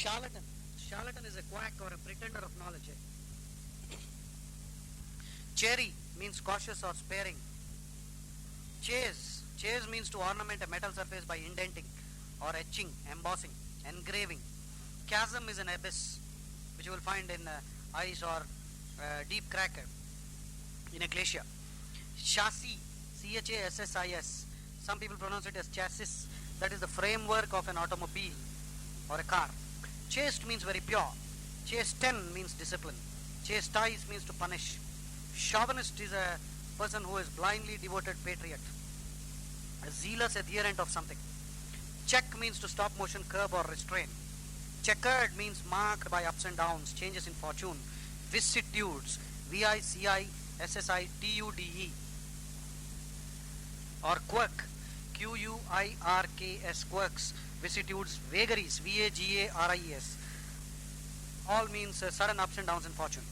Charlatan. Charlatan is a quack or a pretender of knowledge. Cherry means cautious or sparing. Chase. Chase means to ornament a metal surface by indenting or etching, embossing, engraving. Chasm is an abyss, which you will find in ice or deep crack in a glacier. Chassis, C-H-A-S-S-I-S. Some people pronounce it as chassis. That is the framework of an automobile or a car. Chaste means very pure. Chasten means discipline. Chastise means to punish. Chauvinist is a person who is blindly devoted patriot, a zealous adherent of something. Check means to stop motion, curb or restrain. Checkered means marked by ups and downs, changes in fortune. Vicissitudes, V-I-C-I-S-S-I-T-U-D-E. Or quirk, Q-U-I-R-K-S, quirks. Vicissitudes, vagaries, V-A-G-A-R-I-E-S. All means sudden ups and downs in fortune.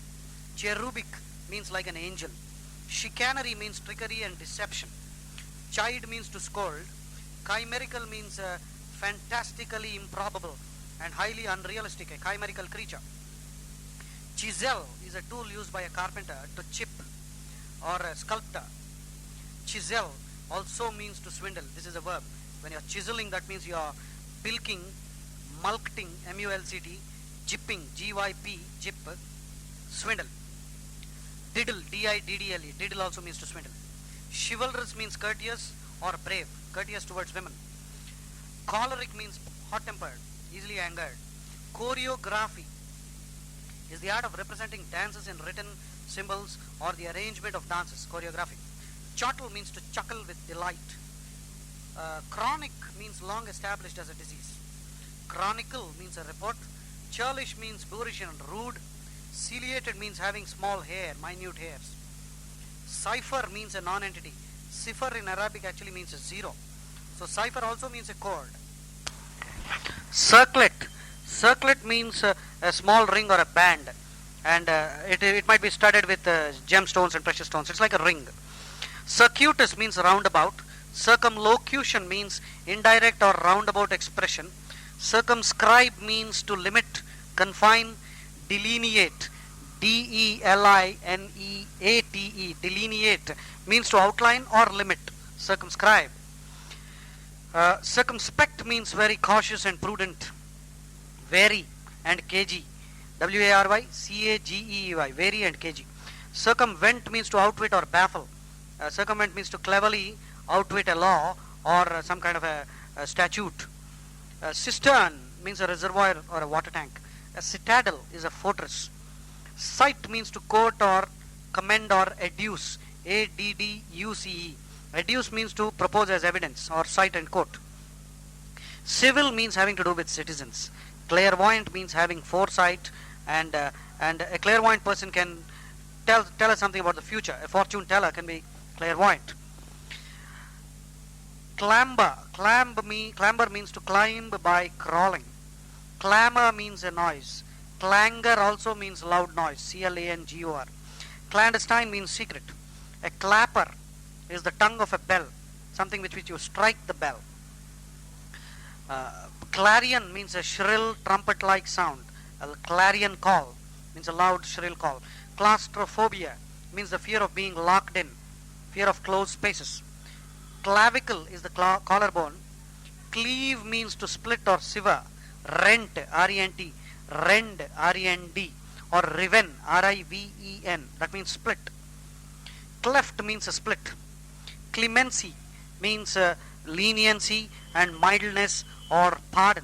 Cherubic means like an angel. Chicanery means trickery and deception. Chide means to scold. Chimerical means fantastically improbable and highly unrealistic, a chimerical creature. Chisel is a tool used by a carpenter to chip or a sculptor. Chisel also means to swindle. This is a verb. When you are chiseling, that means you are bilking, mulcting, M-U-L-C-T, jipping, G-Y-P, jip, swindle. Diddle, D-I-D-D-L-E, diddle also means to swindle. Chivalrous means courteous or brave, courteous towards women. Choleric means hot-tempered, easily angered. Choreography is the art of representing dances in written symbols or the arrangement of dances, choreography. Chortle means to chuckle with delight. Chronic means long established as a disease. Chronicle means a report. Churlish means boorish and rude. Ciliated means having small hair, minute hairs. Cipher means a non-entity. Cipher in Arabic actually means a zero. So cipher also means a chord. Circlet. Circlet means a small ring or a band. And it might be studded with gemstones and precious stones. It's like a ring. Circuitous means roundabout. Circumlocution means indirect or roundabout expression. Circumscribe means to limit, confine, delineate. D-E-L-I-N-E-A-T-E. Delineate means to outline or limit. Circumscribe. Circumspect means very cautious and prudent. Vary and cagey. W-A-R-Y-C-A-G-E-Y. Vary and cagey. Circumvent means to outwit or baffle. Circumvent means to cleverly outwit a law or some kind of a statute. Cistern means a reservoir or a water tank. A citadel is a fortress. Cite means to quote or commend or adduce. A-D-D-U-C-E. Adduce means to propose as evidence or cite and quote. Civil means having to do with citizens. Clairvoyant means having foresight, and a clairvoyant person can tell us something about the future. A fortune teller can be clairvoyant. Clamber means to climb by crawling. Clamor means a noise. Clangor also means loud noise. C-L-A-N-G-O-R. Clandestine means secret. A clapper is the tongue of a bell, something with which you strike the bell. Clarion means a shrill trumpet-like sound. A clarion call means a loud shrill call. Claustrophobia means the fear of being locked in, fear of closed spaces. Clavicle is the collarbone. Cleave means to split or sever. Rent, R-E-N-T, rend, R-E-N-D, or riven, R-I-V-E-N, that means split. Cleft means a split. Clemency means leniency and mildness or pardon.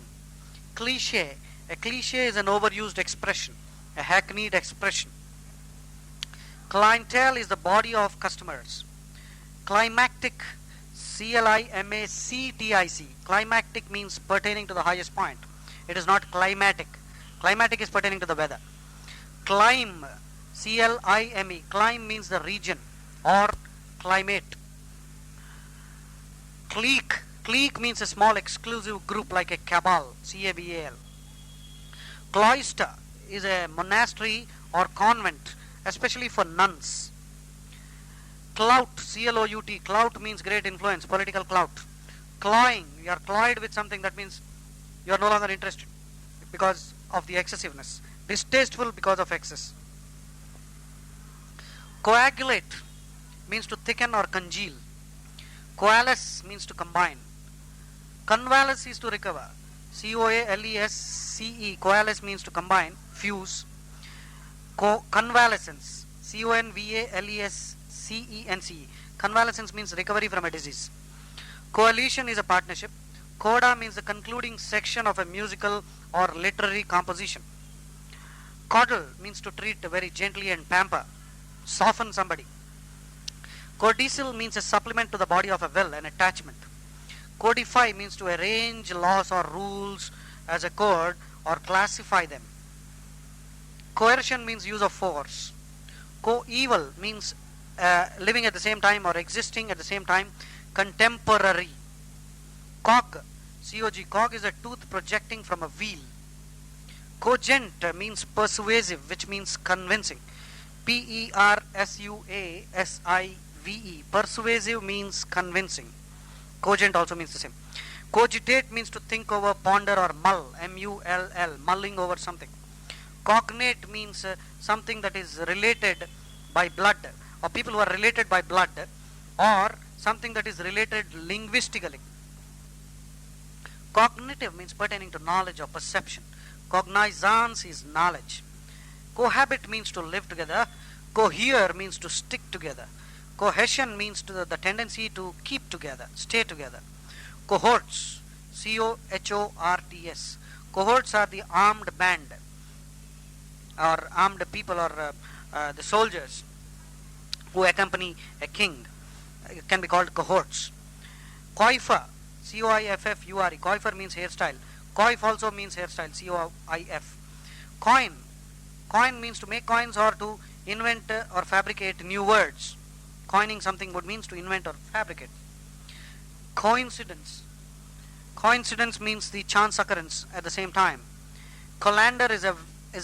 Cliche, a cliche is an overused expression, a hackneyed expression. Clientele is the body of customers. Climactic, C-L-I-M-A-C-T-I-C, climactic means pertaining to the highest point. It is not climatic. Climatic is pertaining to the weather. Clime, C-L-I-M-E, clime means the region or climate. Clique, clique means a small exclusive group like a cabal, C-A-B-A-L. Cloister is a monastery or convent, especially for nuns. Clout, C-L-O-U-T, clout means great influence, political clout. Cloying, you are cloyed with something, that means you are no longer interested. because of the excessiveness. Distasteful because of excess. Coagulate means to thicken or congeal. Coalesce means to combine. Convalesce is to recover. Coalesce. Coalesce means to combine, fuse. Convalescence. Convalescence. Convalescence means recovery from a disease. Coalition is a partnership. Coda means the concluding section of a musical or literary composition. Coddle means to treat very gently and pamper, soften somebody. Codicil means a supplement to the body of a will, an attachment. Codify means to arrange laws or rules as a code or classify them. Coercion means use of force. Coeval means living at the same time or existing at the same time, contemporary. Cog, C-O-G, cog is a tooth projecting from a wheel. Cogent means persuasive, which means convincing. P-E-R-S-U-A-S-I-V-E, persuasive means convincing. Cogent also means the same. Cogitate means to think over, ponder or mull, M-U-L-L, mulling over something. Cognate means something that is related by blood, or people who are related by blood, or something that is related linguistically. Cognitive means pertaining to knowledge or perception. Cognizance is knowledge. Cohabit means to live together. Cohere means to stick together. Cohesion means to the tendency to keep together, stay together. Cohorts, C-O-H-O-R-T-S. Cohorts are the armed band, or armed people, or the soldiers who accompany a king. It can be called cohorts. Coifer, C-O-I-F-F-U-R-E. Coifer means hairstyle. Coif also means hairstyle, C-O-I-F. Coin. Coin means to make coins or to invent or fabricate new words. Coining something would means to invent or fabricate. Coincidence. Coincidence means the chance occurrence at the same time. Colander is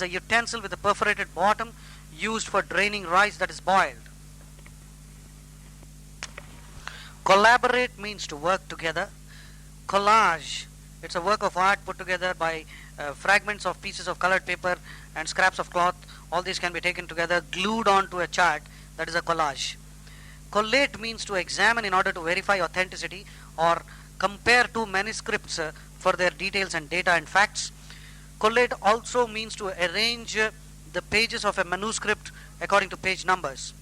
a utensil with a perforated bottom used for draining rice that is boiled. Collaborate means to work together. Collage, it's a work of art put together by fragments of pieces of colored paper and scraps of cloth. All these can be taken together, glued onto a chart. That is a collage. Collate means to examine in order to verify authenticity or compare two manuscripts for their details and data and facts. Collate also means to arrange the pages of a manuscript according to page numbers.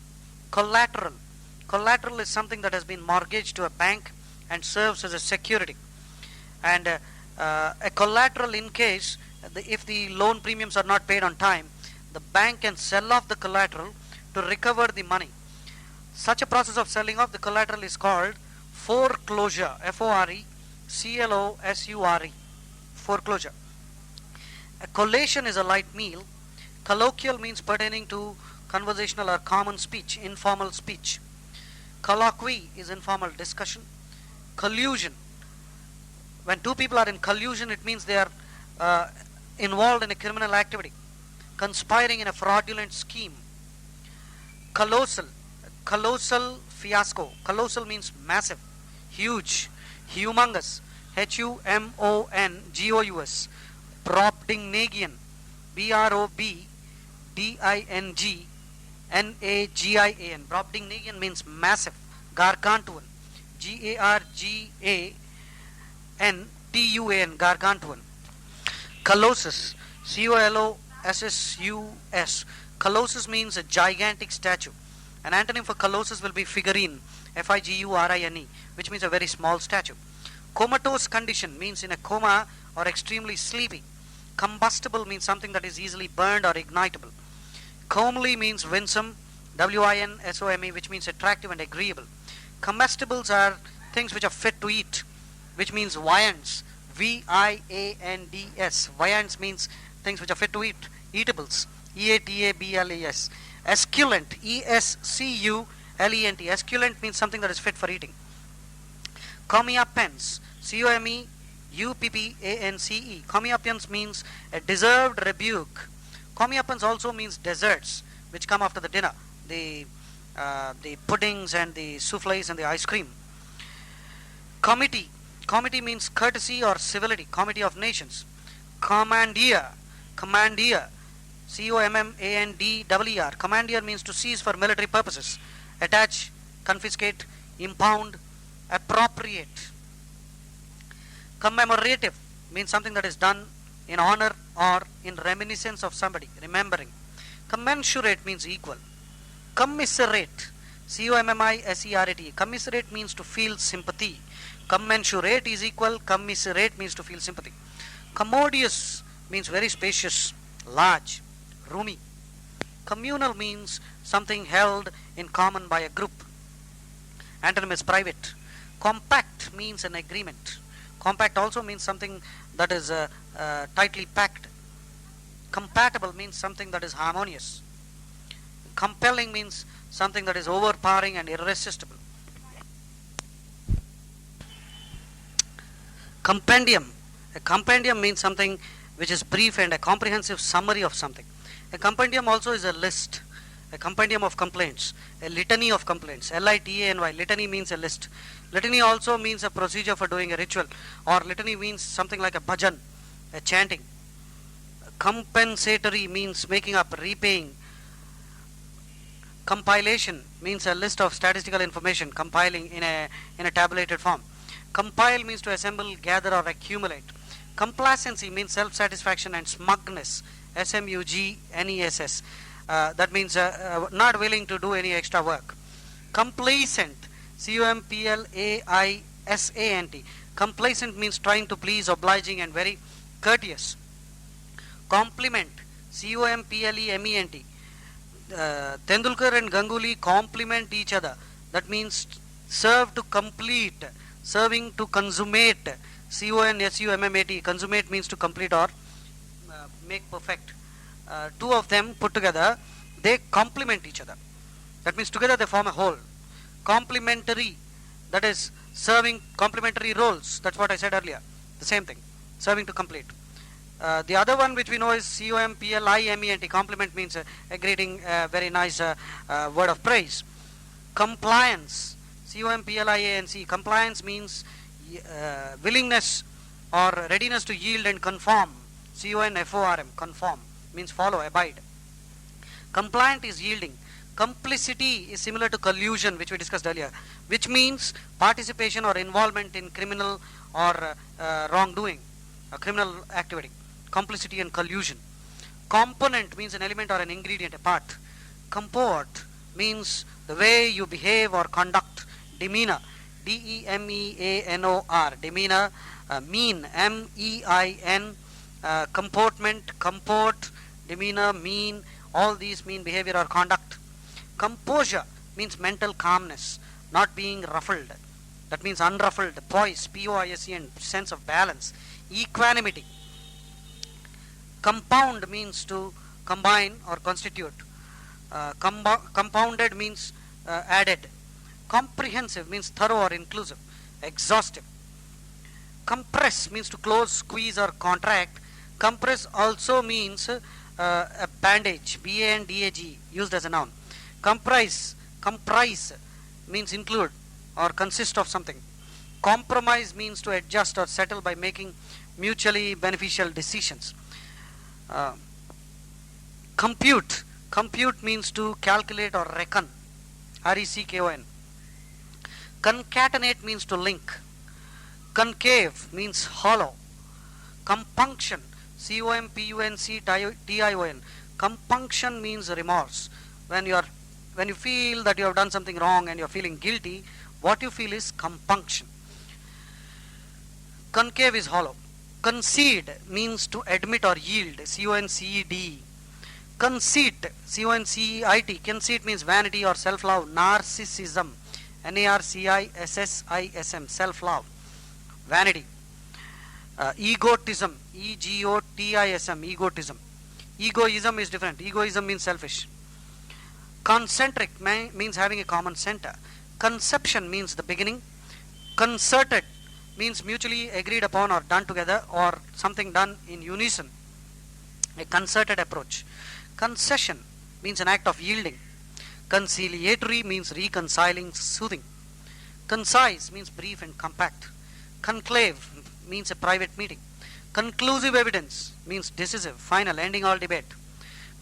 Collateral. Collateral is something that has been mortgaged to a bank and serves as a security. And a collateral in case, if the loan premiums are not paid on time, the bank can sell off the collateral to recover the money. Such a process of selling off the collateral is called foreclosure, F-O-R-E-C-L-O-S-U-R-E, foreclosure. A collation is a light meal. Colloquial means pertaining to conversational or common speech, informal speech. Colloquy is informal discussion. Collusion. When two people are in collusion, it means they are involved in a criminal activity, conspiring in a fraudulent scheme. Colossal. Colossal fiasco. Colossal means massive, huge, humongous. H-U-M-O-N-G-O-U-S. Brobdingnagian. B-R-O-B-D-I-N-G-N-A-G-I-A-N. Brobdingnagian means massive, gargantuan. G-A-R-G-A-N-T-U-A-N, gargantuan. Colossus, C-O-L-O-S-S-U-S. Colossus means a gigantic statue. An antonym for colossus will be figurine, F-I-G-U-R-I-N-E, which means a very small statue. Comatose condition means in a coma or extremely sleepy. Combustible means something that is easily burned or ignitable. Comely means winsome, W-I-N-S-O-M-E, which means attractive and agreeable. Comestibles are things which are fit to eat, which means viands, V-I-A-N-D-S. Viands means things which are fit to eat, eatables, E-A-T-A-B-L-A-S. Esculent, E-S-C-U-L-E-N-T. Esculent means something that is fit for eating. Comeuppance, C-O-M-E-U-P-P-A-N-C-E. Comeuppance means a deserved rebuke. Comeuppance also means desserts, which come after the dinner. The puddings and the soufflés and the ice cream. Committee. Committee means courtesy or civility. Committee of nations. Commandeer. Commandeer. C-O-M-M-A-N-D-E-R. Commandeer means to seize for military purposes. Attach, confiscate, impound, appropriate. Commemorative means something that is done in honor or in reminiscence of somebody, remembering. Commensurate means equal. Commiserate. C-O-M-M-I-S-E-R-A-T. Commiserate means to feel sympathy. Commensurate is equal. Commiserate means to feel sympathy. Commodious means very spacious, large, roomy. Communal means something held in common by a group. Antonym is private. Compact means an agreement. Compact also means something that is tightly packed. Compatible means something that is harmonious. Compelling means something that is overpowering and irresistible. Compendium. A compendium means something which is brief and a comprehensive summary of something. A compendium also is a list, a compendium of complaints, a litany of complaints. L-I-T-A-N-Y. Litany means a list. Litany also means a procedure for doing a ritual, or litany means something like a bhajan, a chanting. Compensatory means making up, repaying. Compilation means a list of statistical information, compiling in a tabulated form. Compile means to assemble, gather, or accumulate. Complacency means self-satisfaction and smugness. S-M-U-G-N-E-S-S. That means not willing to do any extra work. Complacent. C-O-M-P-L-A-I-S-A-N-T. Complacent means trying to please, obliging, and very courteous. Compliment. C-O-M-P-L-E-M-E-N-T. Tendulkar and Ganguly complement each other. That means serve to complete, serving to consummate. C-O-N-S-U-M-M-A-T. Consummate means to complete or make perfect. Two of them put together, they complement each other. That means together they form a whole. Complementary, that is serving complementary roles. That's what I said earlier. The same thing, serving to complete. The other one which we know is C-O-M-P-L-I-M-E-N-T. Compliment means a greeting, very nice word of praise. Compliance. C-O-M-P-L-I-A-N-C. Compliance means willingness or readiness to yield and conform. C-O-N-F-O-R-M. Conform means follow, abide. Compliant is yielding. Complicity is similar to collusion, which we discussed earlier, which means participation or involvement in criminal or wrongdoing, a criminal activity. Complicity and collusion. Component means an element or an ingredient, a part. Comport means the way you behave or conduct. Demeanor. D-E-M-E-A-N-O-R. Demeanor. Mean. M-E-I-N. Comportment, comport, demeanor, mean. All these mean behavior or conduct. Composure means mental calmness, not being ruffled. That means unruffled, poise, P-O-I-S-E, and sense of balance. Equanimity. Compound means to combine or constitute. Compounded means added. Comprehensive means thorough or inclusive. Exhaustive. Compress means to close, squeeze, or contract. Compress also means a bandage, B-A-N-D-A-G, used as a noun. Comprise means include or consist of something. Compromise means to adjust or settle by making mutually beneficial decisions. Compute means to calculate or reckon, R-E-C-K-O-N. Concatenate means to link. Concave means hollow. Compunction, C-O-M-P-U-N-C-T-I-O-N. Compunction means remorse. When you feel that you have done something wrong and you are feeling guilty, what you feel is compunction. Concave is hollow. Concede means to admit or yield, C-O-N-C-E-D. Conceit, C-O-N-C-E-I-T. Conceit means vanity or self-love. Narcissism, N-A-R-C-I-S-S-I-S-M. Self-love, vanity. Egotism, E-G-O-T-I-S-M. Egotism. Egoism is different. Egoism means selfish. Concentric means having a common center. Conception means the beginning. Concerted means mutually agreed upon or done together, or something done in unison. A concerted approach. Concession means an act of yielding. Conciliatory means reconciling, soothing. Concise means brief and compact. Conclave means a private meeting. Conclusive evidence means decisive, final, ending all debate.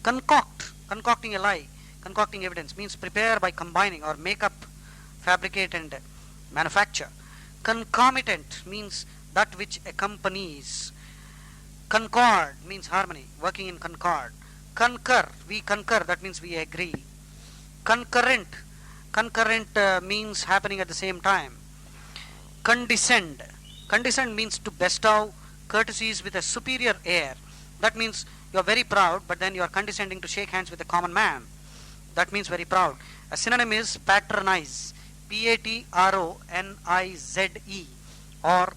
Concoct, concocting a lie, concocting evidence means prepare by combining or make up, fabricate and manufacture. Concomitant means that which accompanies. Concord means harmony, working in concord. Concur, we concur, that means we agree. Concurrent, concurrent means happening at the same time. Condescend, condescend means to bestow courtesies with a superior air. That means you are very proud, but then you are condescending to shake hands with a common man. That means very proud. A synonym is patronize, Patronize, or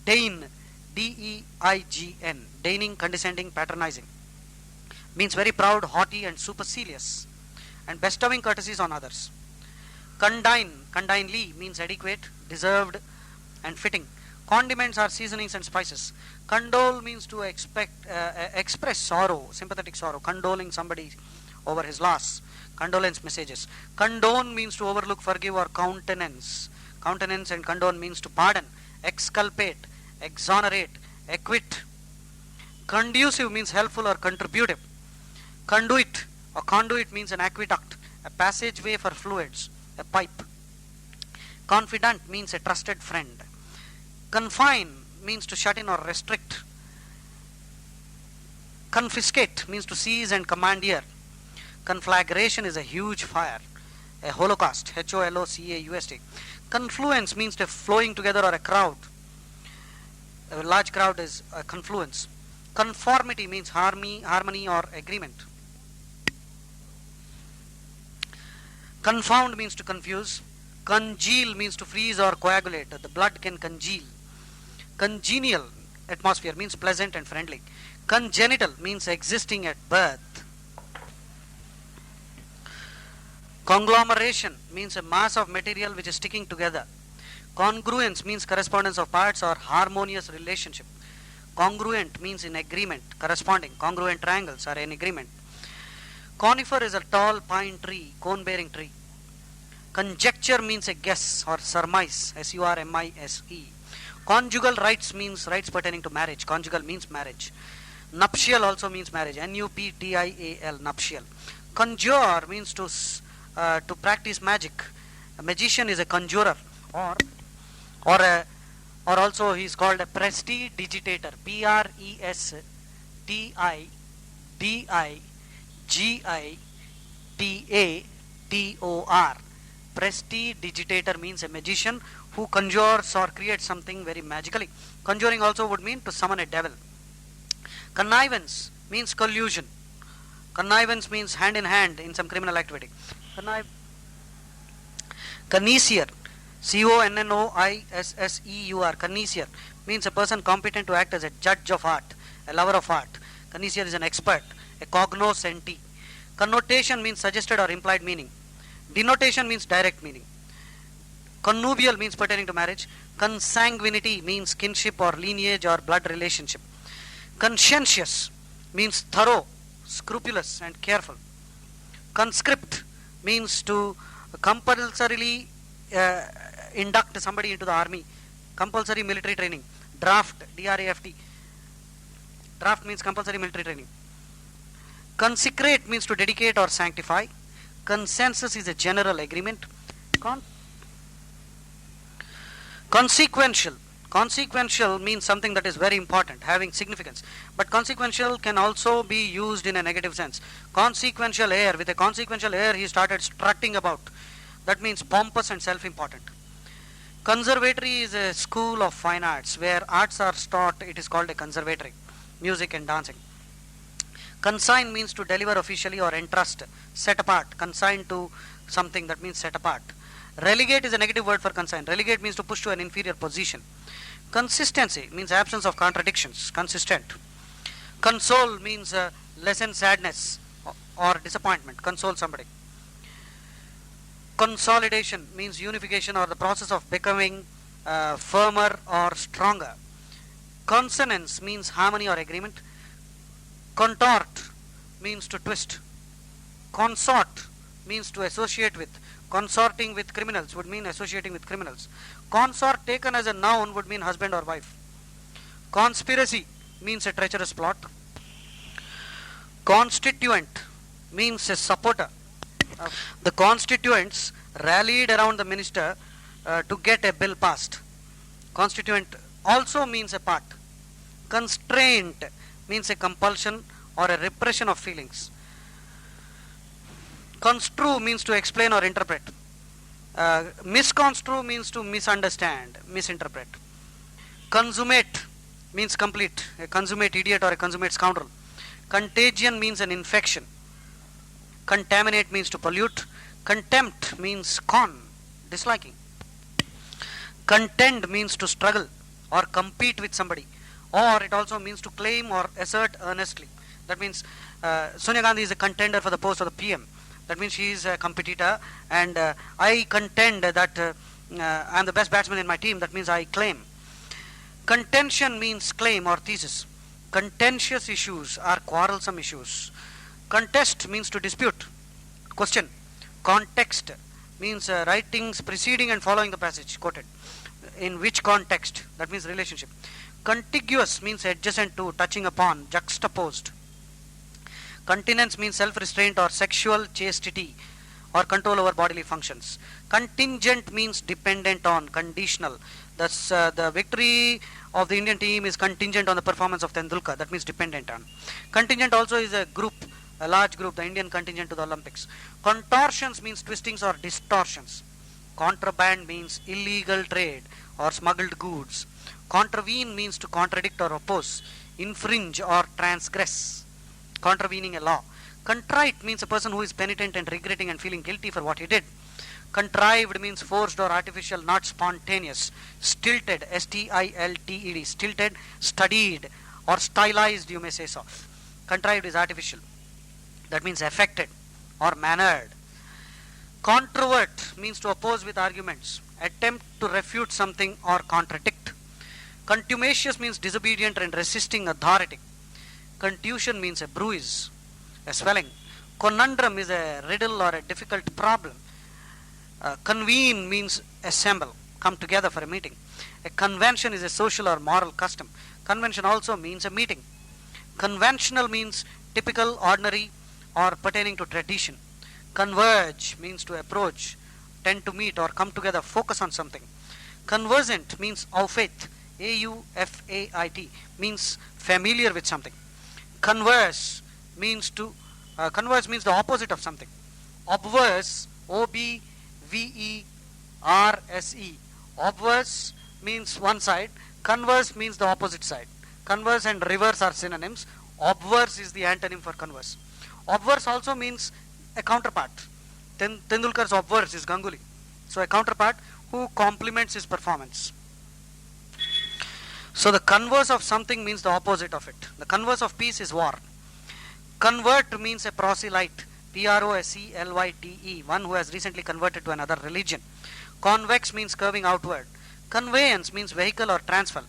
deign, Deign, deigning, condescending, patronizing. Means very proud, haughty and supercilious, and bestowing courtesies on others. Condign, condignly means adequate, deserved and fitting. Condiments are seasonings and spices. Condole means to express sorrow, sympathetic sorrow, condoling somebody over his loss. Condolence messages. Condone means to overlook, forgive or countenance. Countenance and condone means to pardon, exculpate, exonerate, acquit. Conducive means helpful or contributive. Conduit or conduit means an aqueduct, a passageway for fluids, a pipe. Confidant means a trusted friend. Confine means to shut in or restrict. Confiscate means to seize and commandeer. Conflagration is a huge fire, a holocaust, Holocaust. Confluence means a flowing together or a crowd. A large crowd is a confluence. Conformity means harmony or agreement. Confound means to confuse. Congeal means to freeze or coagulate. The blood can congeal. Congenial atmosphere means pleasant and friendly. Congenital means existing at birth. Conglomeration means a mass of material which is sticking together. Congruence means correspondence of parts or harmonious relationship. Congruent means in agreement, corresponding. Congruent triangles are in agreement. Conifer is a tall pine tree, cone-bearing tree. Conjecture means a guess or surmise, surmise. Conjugal rights means rights pertaining to marriage. Conjugal means marriage. Nuptial also means marriage, nuptial, nuptial. Conjure means to practice magic. A magician is a conjurer, or also he is called a prestidigitator. Prestidigitator. Prestidigitator means a magician who conjures or creates something very magically. Conjuring also would mean to summon a devil. Connivance means collusion. Connivance means hand in hand in some criminal activity. Connoisseur, Connoisseur, connoisseur means a person competent to act as a judge of art, a lover of art. Connoisseur is an expert, a cognoscenti. Connotation means suggested or implied meaning. Denotation means direct meaning. Connubial means pertaining to marriage. Consanguinity means kinship or lineage or blood relationship. Conscientious means thorough, scrupulous and careful. Conscript means to compulsorily induct somebody into the army. Compulsory military training. Draft, D-R-A-F-T. Draft means compulsory military training. Consecrate means to dedicate or sanctify. Consensus is a general agreement. Consequential. Consequential means something that is very important, having significance. But consequential can also be used in a negative sense. Consequential air. With a consequential air, he started strutting about. That means pompous and self-important. Conservatory is a school of fine arts. Where arts are taught, it is called a conservatory. Music and dancing. Consign means to deliver officially or entrust. Set apart. Consign to something, that means set apart. Relegate is a negative word for consign. Relegate means to push to an inferior position. Consistency means absence of contradictions. Consistent. Console means lessen sadness or disappointment. Console somebody. Consolidation means unification or the process of becoming firmer or stronger. Consonance means harmony or agreement. Contort means to twist. Consort means to associate with. Consorting with criminals would mean associating with criminals. Consort taken as a noun would mean husband or wife. Conspiracy means a treacherous plot. Constituent means a supporter. The constituents rallied around the minister to get a bill passed. Constituent also means a part. Constraint means a compulsion or a repression of feelings. Construe means to explain or interpret. Misconstrue means to misunderstand, misinterpret. Consummate means complete, a consummate idiot or a consummate scoundrel. Contagion means an infection. Contaminate means to pollute. Contempt means scorn, disliking. Contend means to struggle or compete with somebody, or it also means to claim or assert earnestly. That means Sonia Gandhi is a contender for the post of the PM. That means she is a competitor, and I contend that I am the best batsman in my team. That means I claim. Contention means claim or thesis. Contentious issues are quarrelsome issues. Contest means to dispute, question. Context means writings preceding and following the passage quoted. In which context? That means relationship. Contiguous means adjacent to, touching upon, juxtaposed. Continence means self-restraint or sexual chastity or control over bodily functions. Contingent means dependent on, conditional. Thus, the victory of the Indian team is contingent on the performance of Tendulkar. That means dependent on. Contingent also is a group, a large group, the Indian contingent to the Olympics. Contortions means twistings or distortions. Contraband means illegal trade or smuggled goods. Contravene means to contradict or oppose, infringe or transgress. Contravening a law. Contrite means a person who is penitent and regretting and feeling guilty for what he did. Contrived means forced or artificial, not spontaneous. Stilted, S-T-I-L-T-E-D, stilted, studied or stylized, you may say so. Contrived is artificial. That means affected or mannered. Controvert means to oppose with arguments, attempt to refute something or contradict. Contumacious means disobedient and resisting authority. Contusion means a bruise, a swelling. Conundrum is a riddle or a difficult problem. Convene means assemble, come together for a meeting. A convention is a social or moral custom. Convention also means a meeting. Conventional means typical, ordinary, or pertaining to tradition. Converge means to approach, tend to meet or come together, focus on something. Conversant means au fait, A-U-F-A-I-T, means familiar with something. Converse means the opposite of something. Obverse, O-B-V-E-R-S-E. Obverse means one side. Converse means the opposite side. Converse and reverse are synonyms. Obverse is the antonym for converse. Obverse also means a counterpart. Tendulkar's obverse is Ganguly. So a counterpart who complements his performance. So the converse of something means the opposite of it. The converse of peace is war. Convert means a proselyte, P-R-O-S-E-L-Y-T-E, one who has recently converted to another religion. Convex means curving outward. Conveyance means vehicle or transfer.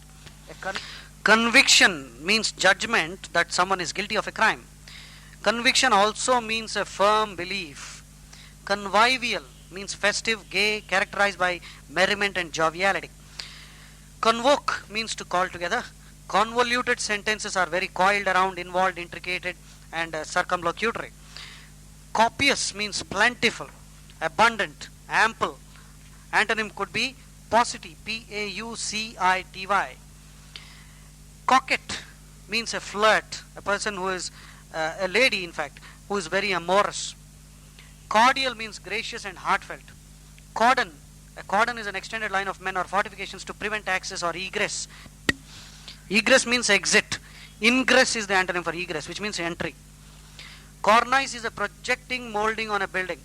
Conviction means judgment that someone is guilty of a crime. Conviction also means a firm belief. Convivial means festive, gay, characterized by merriment and joviality. Convoke means to call together. Convoluted sentences are very coiled around, involved, intricated, and circumlocutory. Copious means plentiful, abundant, ample. Antonym could be paucity, P-A-U-C-I-T-Y. Coquette means a flirt, a person who is a lady, in fact, who is very amorous. Cordial means gracious and heartfelt. Cordon, a cordon is an extended line of men or fortifications to prevent access or egress. Egress means exit. Ingress is the antonym for egress, which means entry. Cornice is a projecting molding on a building,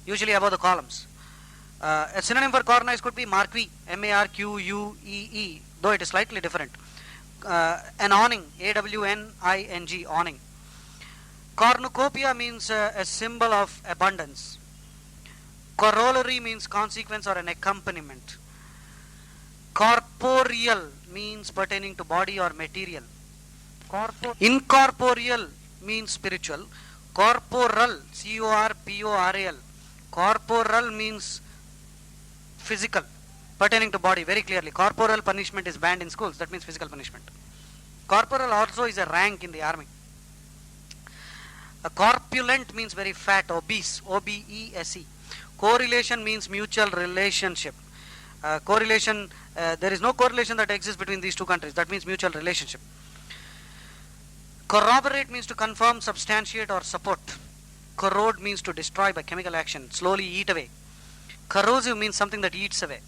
usually above the columns. A synonym for cornice could be marquee, M-A-R-Q-U-E-E, though it is slightly different. An awning, A-W-N-I-N-G, awning. Cornucopia means a symbol of abundance. Corollary means consequence or an accompaniment. Corporeal means pertaining to body or material. Incorporeal means spiritual. Corporal, C-O-R-P-O-R-A-L. Corporal means physical, pertaining to body, very clearly. Corporal punishment is banned in schools, that means physical punishment. Corporal also is a rank in the army. A corpulent means very fat, obese, obese. Correlation means mutual relationship. Correlation, there is no correlation that exists between these two countries. That means mutual relationship. Corroborate means to confirm, substantiate, or support. Corrode means to destroy by chemical action, slowly eat away. Corrosive means something that eats away.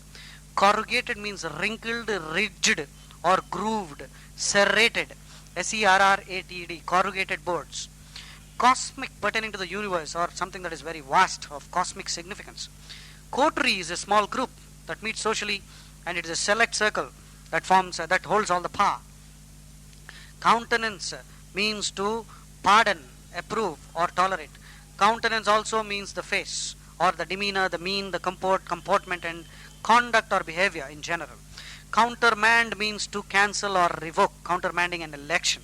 Corrugated means wrinkled, rigid, or grooved, serrated. serrated, corrugated boards. Cosmic, pertaining to the universe, or something that is very vast, of cosmic significance. Coterie is a small group that meets socially, and it is a select circle that holds all the power. Countenance means to pardon, approve, or tolerate. Countenance also means the face, or the demeanor, the mien, the comportment, and conduct or behavior in general. Countermand means to cancel or revoke, countermanding an election.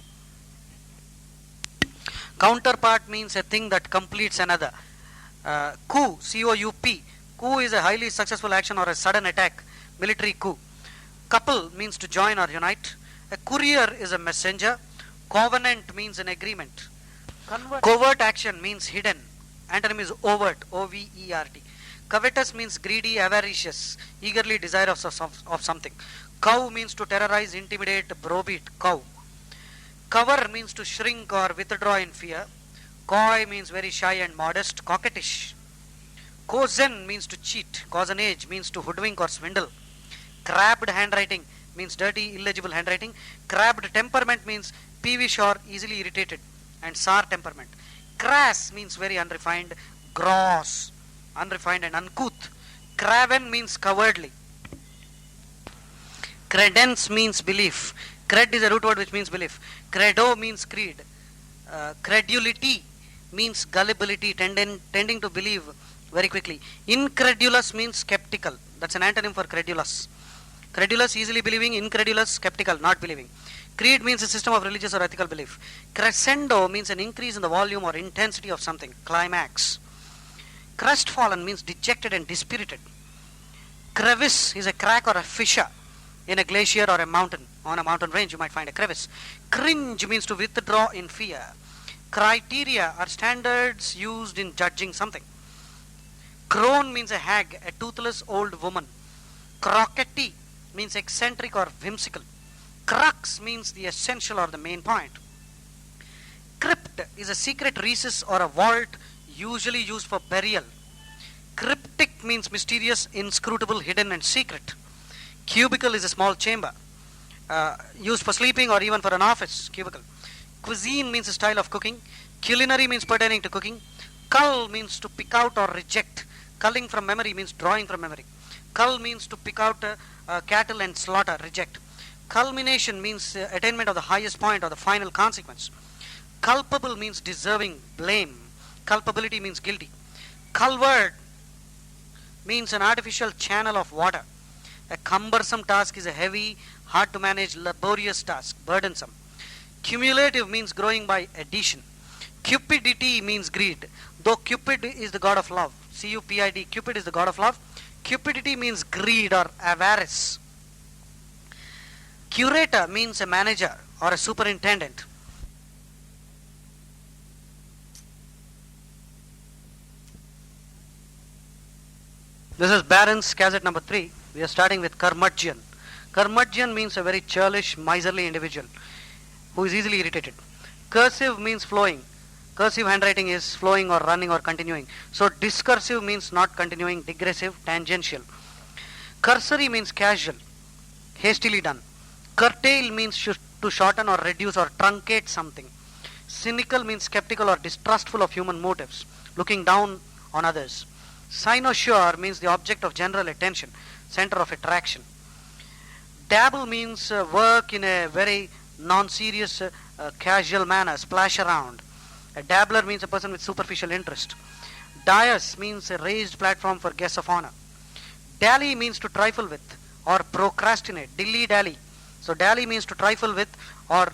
Counterpart means a thing that completes another. Coup, C-O-U-P. Coup is a highly successful action or a sudden attack, military coup. Couple means to join or unite. A courier is a messenger. Covenant means an agreement. Covert action means hidden. Antonym is overt, O-V-E-R-T. Covetous means greedy, avaricious, eagerly desirous of something. Cow means to terrorize, intimidate, browbeat, cow. Cover means to shrink or withdraw in fear. Coy means very shy and modest, coquettish. Cozen means to cheat. Cozenage means to hoodwink or swindle. Crabbed handwriting means dirty, illegible handwriting. Crabbed temperament means peevish or easily irritated, and sour temperament. Crass means very unrefined. Gross, unrefined and uncouth. Craven means cowardly. Credence means belief. Cred is a root word which means belief. Credo means creed. Credulity means gullibility, tending to believe very quickly. Incredulous means skeptical. That's an antonym for credulous. Credulous, easily believing. Incredulous, skeptical, not believing. Creed means a system of religious or ethical belief. Crescendo means an increase in the volume or intensity of something. Climax. Crestfallen means dejected and dispirited. Crevice is a crack or a fissure in a glacier or a mountain. On a mountain range you might find a crevice. Cringe means to withdraw in fear. Criteria are standards used in judging something. Crone means a hag, a toothless old woman. Croquetty means eccentric or whimsical. Crux means the essential or the main point. Crypt is a secret recess or a vault usually used for burial. Cryptic means mysterious, inscrutable, hidden, and secret. Cubicle is a small chamber used for sleeping or even for an office. Cubicle. Cuisine means a style of cooking. Culinary means pertaining to cooking. Cull means to pick out or reject. Culling from memory means drawing from memory. Cull means to pick out cattle and slaughter, reject. Culmination means attainment of the highest point or the final consequence. Culpable means deserving, blame. Culpability means guilty. Culvert means an artificial channel of water. A cumbersome task is a heavy, hard to manage, laborious task, burdensome. Cumulative means growing by addition. Cupidity means greed. Though Cupid is the god of love, C-U-P-I-D, Cupid is the god of love. Cupidity means greed or avarice. Curator means a manager or a superintendent. This is Barron's Cassette number 3. We are starting with curmudgeon. Curmudgeon means a very churlish, miserly individual who is easily irritated. Cursive means flowing. Cursive handwriting is flowing or running or continuing. So discursive means not continuing, digressive, tangential. Cursory means casual, hastily done. Curtail means to shorten or reduce or truncate something. Cynical means skeptical or distrustful of human motives, looking down on others. Cynosure means the object of general attention, center of attraction. Dabble means work in a very non-serious, casual manner, splash around. A dabbler means a person with superficial interest. Dais means a raised platform for guests of honor. Dally means to trifle with or procrastinate. Dilly-dally. So dally means to trifle with or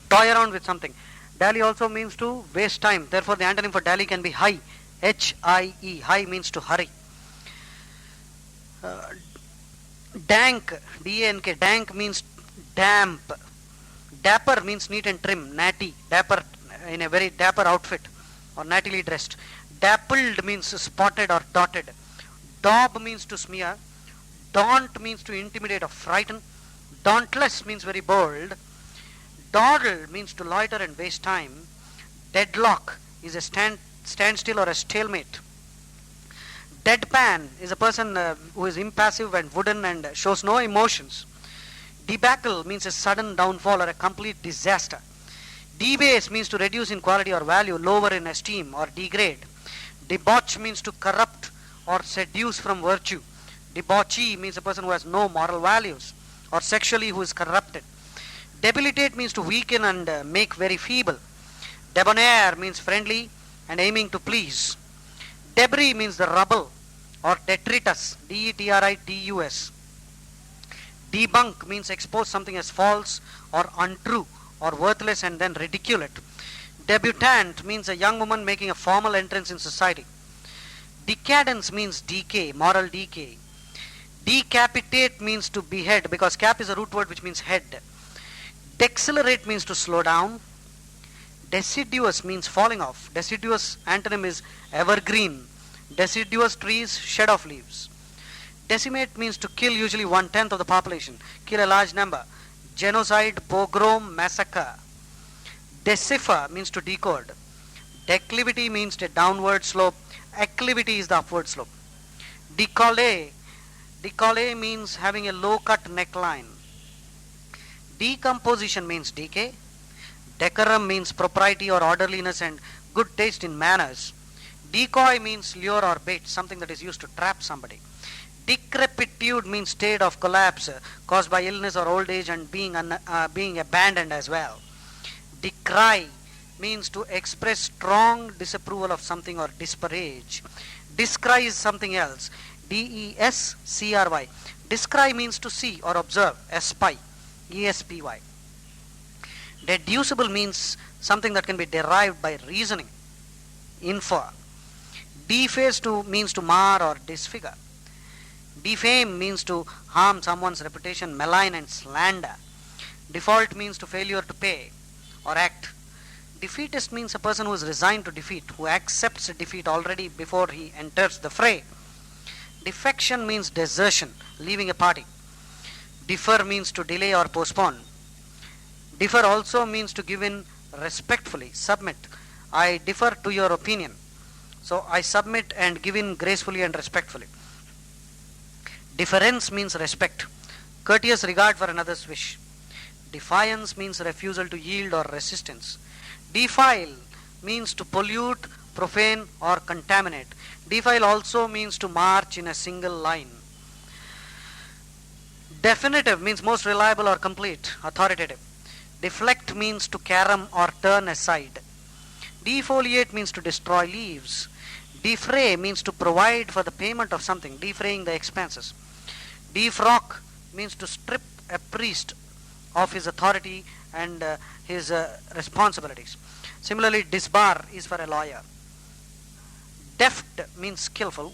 toy around with something. Dally also means to waste time. Therefore the antonym for dally can be hie. H-I-E. Hie means to hurry. Dank, D-A-N-K. Dank means damp. Dapper means neat and trim, natty, dapper, in a very dapper outfit or nattily dressed. Dappled means spotted or dotted. Daub means to smear. Daunt means to intimidate or frighten. Dauntless means very bold. Dawdle means to loiter and waste time. Deadlock is a standstill or a stalemate. Deadpan is a person who is impassive and wooden and shows no emotions. Debacle means a sudden downfall or a complete disaster. Debase means to reduce in quality or value, lower in esteem or degrade. Debauch means to corrupt or seduce from virtue. Debauchee means a person who has no moral values or sexually who is corrupted. Debilitate means to weaken and make very feeble. Debonair means friendly and aiming to please. Debris means the rubble or detritus, detritus. Debunk means expose something as false or untrue or worthless and then ridicule it. Debutante means a young woman making a formal entrance in society. Decadence means decay, moral decay. Decapitate means to behead, because cap is a root word which means head. Decelerate means to slow down. Deciduous means falling off. Deciduous antonym is evergreen. Deciduous trees shed off leaves. Decimate means to kill, usually 1/10 of the population. Kill a large number. Genocide, pogrom, massacre. Decipher means to decode. Declivity means a downward slope. Acclivity is the upward slope. Decollete. Decollete means having a low cut neckline. Decomposition means decay. Decorum means propriety or orderliness and good taste in manners. Decoy means lure or bait, something that is used to trap somebody. Decrepitude means state of collapse caused by illness or old age and being abandoned as well. Decry means to express strong disapproval of something or disparage. Descry is something else. Descry. Descry means to see or observe. Espy. Espy. Deducible means something that can be derived by reasoning. Infer. Deface means to mar or disfigure. Defame means to harm someone's reputation, malign and slander. Default means to failure to pay or act. Defeatist means a person who is resigned to defeat, who accepts defeat already before he enters the fray. Defection means desertion, leaving a party. Defer means to delay or postpone. Defer also means to give in respectfully, submit. I defer to your opinion. So I submit and give in gracefully and respectfully. Deference means respect, courteous regard for another's wish. Defiance means refusal to yield or resistance. Defile means to pollute, profane or contaminate. Defile also means to march in a single line. Definitive means most reliable or complete, authoritative. Deflect means to carom or turn aside. Defoliate means to destroy leaves. Defray means to provide for the payment of something, defraying the expenses. Defrock means to strip a priest of his authority and his responsibilities. Similarly, disbar is for a lawyer. Deft means skillful.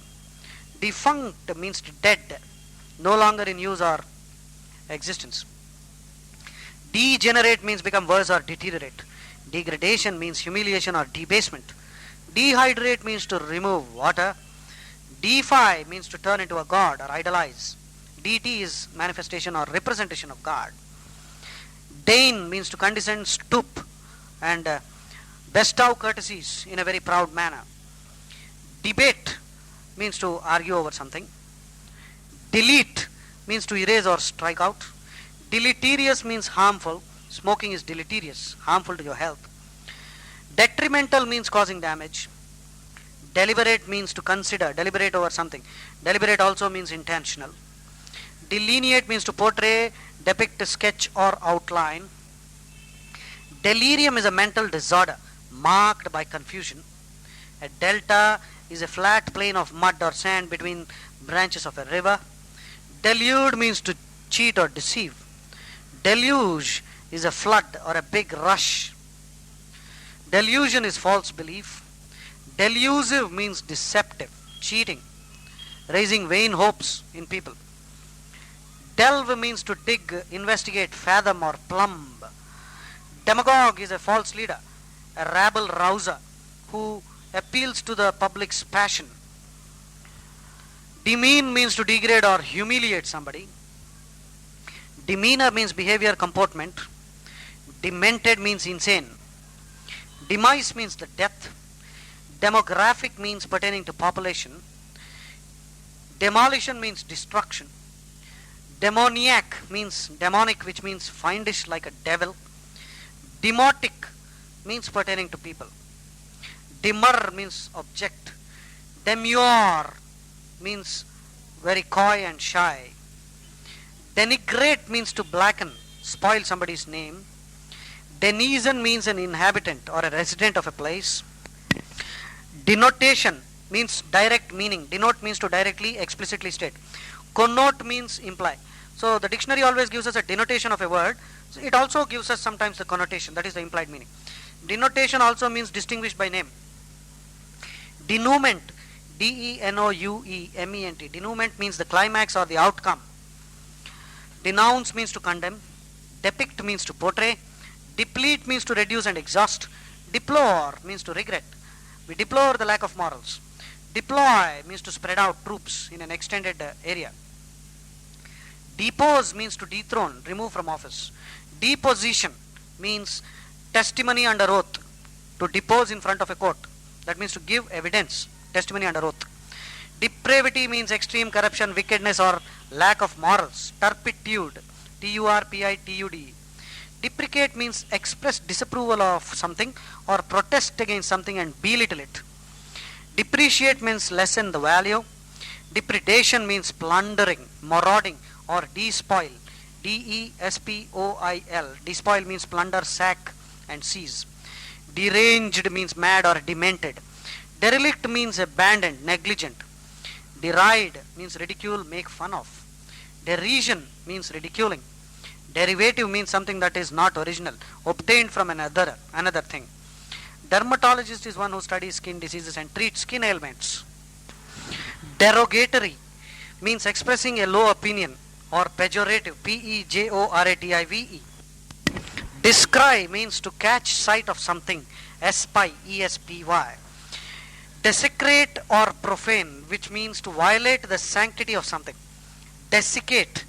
Defunct means dead, no longer in use or existence. Degenerate means become worse or deteriorate. Degradation means humiliation or debasement. Dehydrate means to remove water. Defy means to turn into a god or idolize. Deity is manifestation or representation of God. Deign means to condescend, stoop, and bestow courtesies in a very proud manner. Debate means to argue over something. Delete means to erase or strike out. Deleterious means harmful. Smoking is deleterious, harmful to your health. Detrimental means causing damage. Deliberate means to consider, deliberate over something. Deliberate also means intentional. Delineate means to portray, depict, sketch or outline. Delirium is a mental disorder marked by confusion. A delta is a flat plain of mud or sand between branches of a river. Delude means to cheat or deceive. Deluge is a flood or a big rush. Delusion is false belief. Delusive means deceptive, cheating, raising vain hopes in people. Delve means to dig, investigate, fathom or plumb. Demagogue is a false leader, a rabble rouser who appeals to the public's passion. Demean means to degrade or humiliate somebody. Demeanor means behavior, comportment. Demented means insane. Demise means the death. Demographic means pertaining to population. Demolition means destruction. Demoniac means demonic, which means fiendish like a devil. Demotic means pertaining to people. Demur means object. Demure means very coy and shy. Denigrate means to blacken, spoil somebody's name. Denizen means an inhabitant or a resident of a place. Denotation means direct meaning. Denote means to directly, explicitly state. Connote means imply. So the dictionary always gives us a denotation of a word. So it also gives us sometimes the connotation, that is the implied meaning. Denotation also means distinguished by name. Denouement, D-E-N-O-U-E-M-E-N-T. Denouement means the climax or the outcome. Denounce means to condemn. Depict means to portray. Deplete means to reduce and exhaust. Deplore means to regret. We deplore the lack of morals. Deploy means to spread out troops in an extended area. Depose means to dethrone, remove from office. Deposition means testimony under oath, to depose in front of a court. That means to give evidence, testimony under oath. Depravity means extreme corruption, wickedness or lack of morals. Turpitude, T-U-R-P-I-T-U-D. Deprecate means express disapproval of something or protest against something and belittle it. Depreciate means lessen the value. Depredation means plundering, marauding or despoil. D-E-S-P-O-I-L. Despoil means plunder, sack and seize. Deranged means mad or demented. Derelict means abandoned, negligent. Deride means ridicule, make fun of. Derision means ridiculing. Derivative means something that is not original, obtained from another thing. Dermatologist is one who studies skin diseases and treats skin ailments. Derogatory means expressing a low opinion or pejorative, P-E-J-O-R-A-T-I-V-E. Descry means to catch sight of something, espy, E-S-P-Y. Desecrate or profane, which means to violate the sanctity of something. Desiccate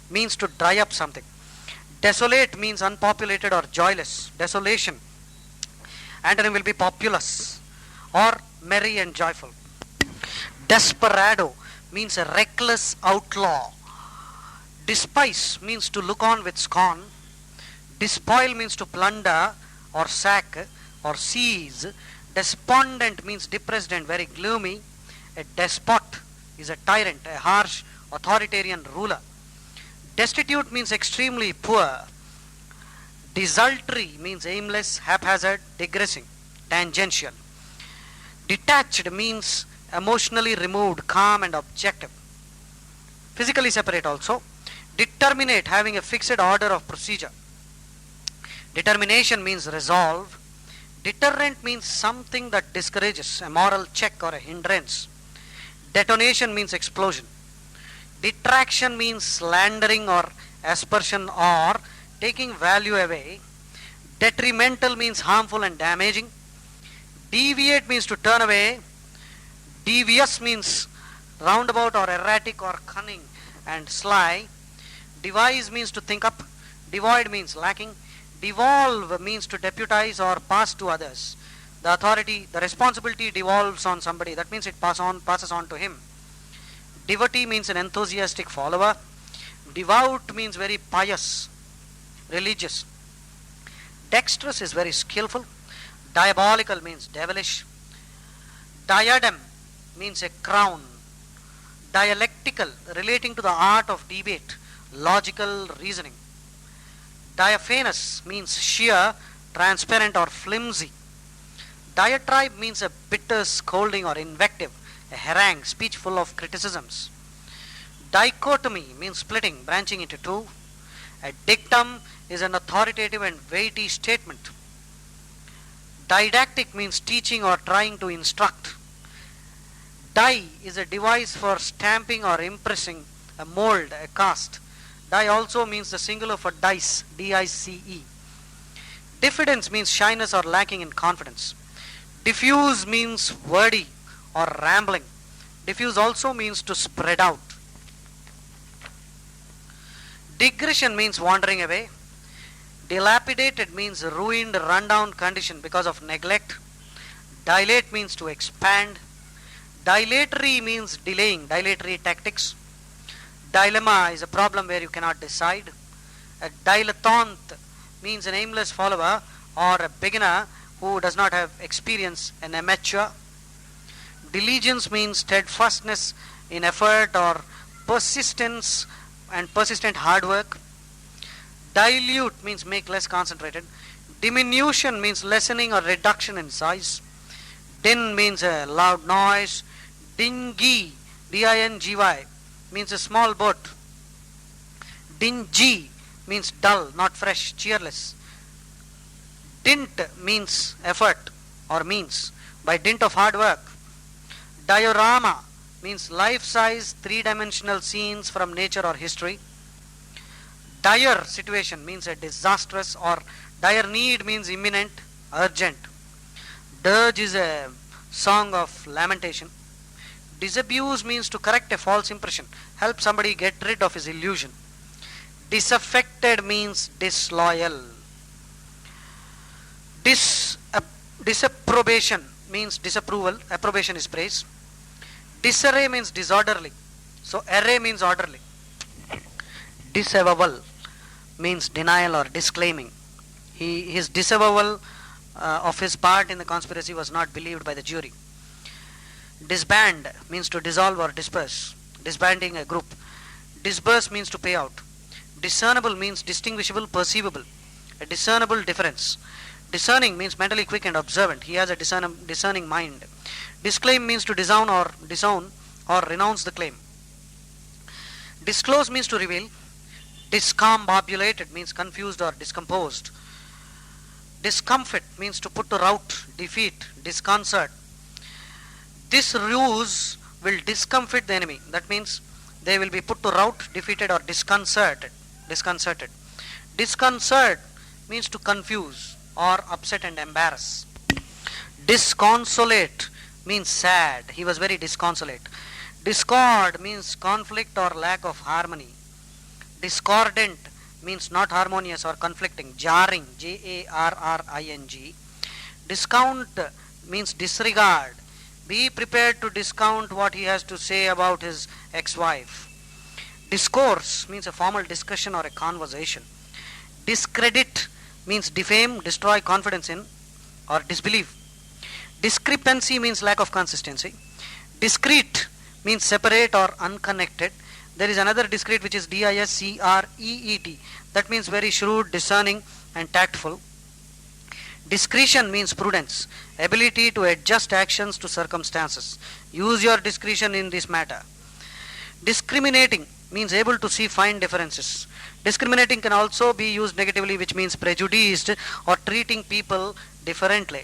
means to dry up something. Desolate means unpopulated or joyless. Desolation. Antonym will be populous or merry and joyful. Desperado means a reckless outlaw. Despise means to look on with scorn. Despoil means to plunder or sack or seize. Despondent means depressed and very gloomy. A despot is a tyrant, a harsh authoritarian ruler. Destitute means extremely poor. Desultory means aimless, haphazard, digressing, tangential. Detached means emotionally removed, calm and objective. Physically separate also. Determinate, having a fixed order of procedure. Determination means resolve. Deterrent means something that discourages, a moral check or a hindrance. Detonation means explosion. Detraction means slandering or aspersion or taking value away. Detrimental means harmful and damaging. Deviate means to turn away. Devious means roundabout or erratic or cunning and sly. Devise means to think up. Devoid means lacking. Devolve means to deputize or pass to others. The authority, the responsibility devolves on somebody. That means it passes on to him. Devotee means an enthusiastic follower. Devout means very pious, religious. Dexterous is very skillful. Diabolical means devilish. Diadem means a crown. Dialectical, relating to the art of debate, logical reasoning. Diaphanous means sheer, transparent or flimsy. Diatribe means a bitter scolding or invective, a harangue, speech full of criticisms. Dichotomy means splitting, branching into two. A dictum is an authoritative and weighty statement. Didactic means teaching or trying to instruct. Die is a device for stamping or impressing, a mold, a cast. Die also means the singular for dice, D-I-C-E. Diffidence means shyness or lacking in confidence. Diffuse means wordy or rambling. Diffuse also means to spread out. Digression means wandering away. Dilapidated means ruined, rundown condition because of neglect. Dilate means to expand. Dilatory means delaying, dilatory tactics. Dilemma is a problem where you cannot decide. A dilettante means an aimless follower or a beginner who does not have experience, an amateur. Diligence means steadfastness in effort or persistence and persistent hard work. Dilute means make less concentrated. Diminution means lessening or reduction in size. Din means a loud noise. Dingy, D-I-N-G-Y, means a small boat. Dingy means dull, not fresh, cheerless. Dint means effort or means, by dint of hard work. Diorama means life-size, three-dimensional scenes from nature or history. Dire situation means a disastrous, or dire need means imminent, urgent. Dirge is a song of lamentation. Disabuse means to correct a false impression, help somebody get rid of his illusion. Disaffected means disloyal. Disapprobation means disapproval, approbation is praise. Disarray means disorderly, so array means orderly. Disavowal means denial or disclaiming. His disavowal of his part in the conspiracy was not believed by the jury. Disband means to dissolve or disperse, disbanding a group. Disburse means to pay out. Discernible means distinguishable, perceivable, a discernible difference. Discerning means mentally quick and observant. He has a discerning mind. Disclaim means to disown or renounce the claim. Disclose means to reveal. Discombobulated means confused or discomposed. Discomfit means to put to rout, defeat, disconcert. This ruse will discomfit the enemy. That means they will be put to rout, defeated or disconcerted. Disconcert means to confuse or upset and embarrass. Disconsolate means sad. He was very disconsolate. Discord means conflict or lack of harmony. Discordant means not harmonious or conflicting, jarring, Jarring. Discount means disregard. Be prepared to discount what he has to say about his ex-wife. Discourse means a formal discussion or a conversation. Discredit means defame, destroy confidence in, or disbelief. Discrepancy means lack of consistency. Discrete means separate or unconnected. There is another discrete which is Discreet. That means very shrewd, discerning and tactful. Discretion means prudence, ability to adjust actions to circumstances. Use your discretion in this matter. Discriminating means able to see fine differences. Discriminating can also be used negatively, which means prejudiced or treating people differently.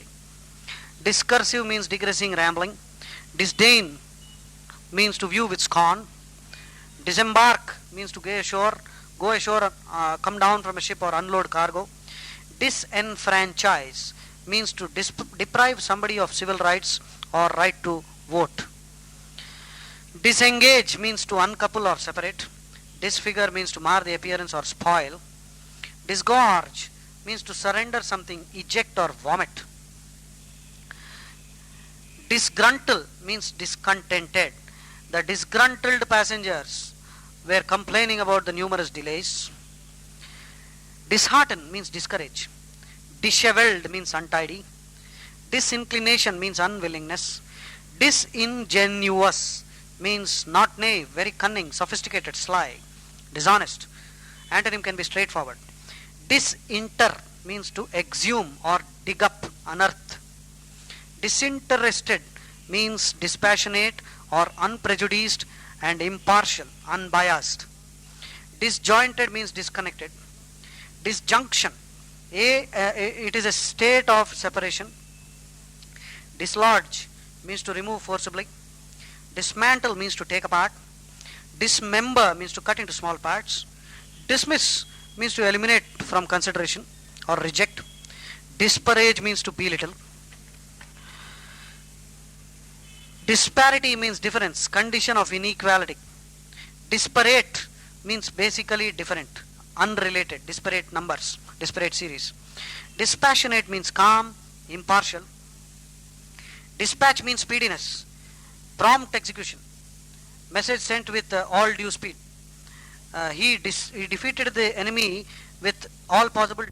Discursive means digressing, rambling. Disdain means to view with scorn. Disembark means to go ashore, come down from a ship or unload cargo. Disenfranchise means to deprive somebody of civil rights or right to vote. Disengage means to uncouple or separate. Disfigure means to mar the appearance or spoil. Disgorge means to surrender something, eject or vomit. Disgruntle means discontented. The disgruntled passengers were complaining about the numerous delays. Dishearten means discourage. Disheveled means untidy. Disinclination means unwillingness. Disingenuous means not knave, very cunning, sophisticated, sly, dishonest. Antonym can be straightforward. Disinter means to exhume or dig up, unearth. Disinterested means dispassionate or unprejudiced and impartial, unbiased. Disjointed means disconnected. Disjunction, it is a state of separation. Dislodge means to remove forcibly. Dismantle means to take apart. Dismember means to cut into small parts. Dismiss means to eliminate from consideration or reject. Disparage means to belittle. Disparity means difference, condition of inequality. Disparate means basically different, unrelated, disparate numbers, disparate series. Dispassionate means calm, impartial. Dispatch means speediness, prompt execution, message sent with all due speed. He defeated the enemy with all possible